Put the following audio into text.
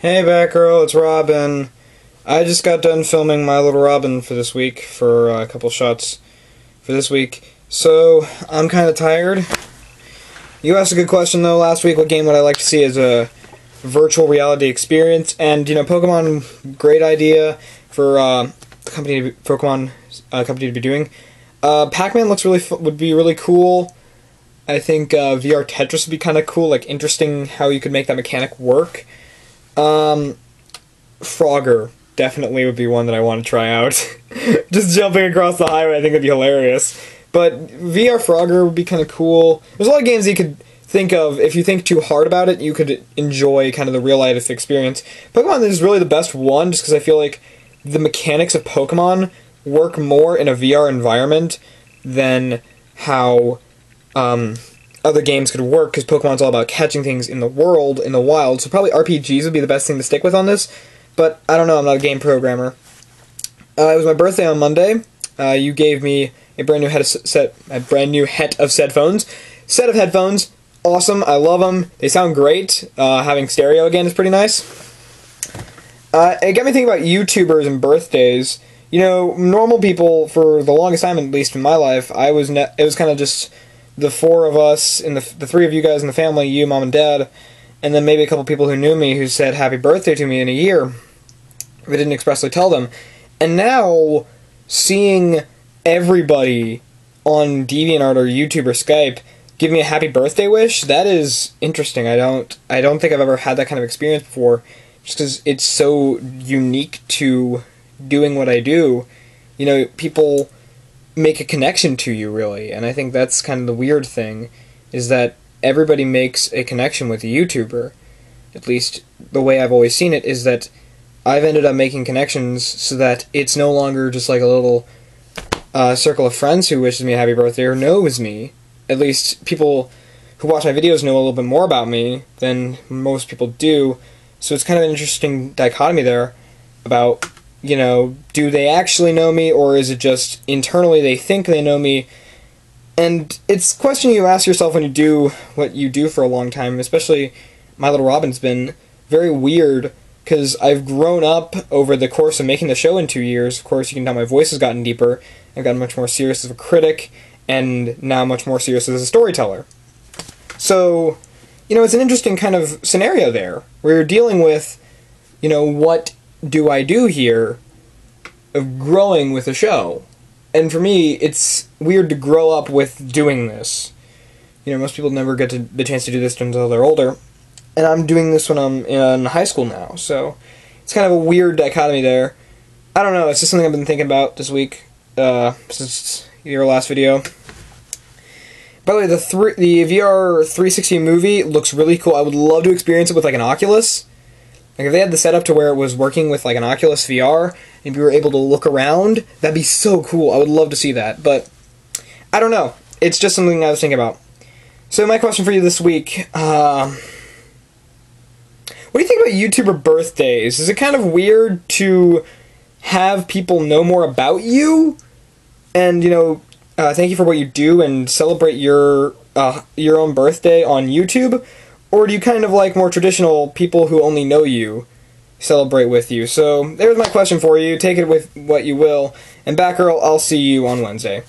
Hey Batgirl, it's Robin. I just got done filming My Little Robin for this week, for a couple shots for this week. So, I'm kind of tired. You asked a good question though last week, what game would I like to see as a virtual reality experience? And, Pokemon, great idea for the Pokemon company to be doing. Pac-Man would be really cool. I think VR Tetris would be kind of cool, like interesting how you could make that mechanic work. Frogger definitely would be one that I want to try out. Just jumping across the highway, I think would be hilarious. But VR Frogger would be kind of cool. There's a lot of games you could think of. If you think too hard about it, you could enjoy kind of the real-life experience. Pokemon is really the best one, just because I feel like the mechanics of Pokemon work more in a VR environment than how other games could work, because Pokemon's all about catching things in the world, in the wild, so probably RPGs would be the best thing to stick with on this, but I don't know, I'm not a game programmer. It was my birthday on Monday. You gave me a brand new set of headphones. Awesome, I love them. They sound great. Having stereo again is pretty nice. It got me thinking about YouTubers and birthdays. You know, normal people, for the longest time, at least in my life, it was kind of just the four of us, and the three of you guys in the family, you, mom, and dad, and then maybe a couple people who knew me who said happy birthday to me in a year, if I didn't expressly tell them. And now, seeing everybody on DeviantArt or YouTube or Skype give me a happy birthday wish, that is interesting. I don't think I've ever had that kind of experience before, just because it's so unique to doing what I do. You know, people make a connection to you, really, and I think that's kind of the weird thing, is that everybody makes a connection with a YouTuber. At least the way I've always seen it is that I've ended up making connections so that it's no longer just like a little circle of friends who wishes me a happy birthday or knows me. At least people who watch my videos know a little bit more about me than most people do, so it's kind of an interesting dichotomy there about, you know, do they actually know me, or is it just internally they think they know me? And it's a question you ask yourself when you do what you do for a long time, especially My Little Robin's been very weird, because I've grown up over the course of making the show in 2 years. Of course, you can tell my voice has gotten deeper. I've gotten much more serious as a critic, and now much more serious as a storyteller. So, you know, it's an interesting kind of scenario there, where you're dealing with, you know, what do I do here of growing with a show? And for me, it's weird to grow up with doing this. You know, most people never get the chance to do this until they're older. And I'm doing this when I'm in high school now, so it's kind of a weird dichotomy there. I don't know, it's just something I've been thinking about this week, since your last video. By the way, the VR 360 movie looks really cool. I would love to experience it with like an Oculus. Like, if they had the setup to where it was working with, like, an Oculus VR, and we were able to look around, that'd be so cool. I would love to see that, but I don't know. It's just something I was thinking about. So my question for you this week, what do you think about YouTuber birthdays? Is it kind of weird to have people know more about you? And, you know, thank you for what you do and celebrate your own birthday on YouTube? Or do you kind of like more traditional people who only know you celebrate with you? So there's my question for you. Take it with what you will. And Batgirl, I'll see you on Wednesday.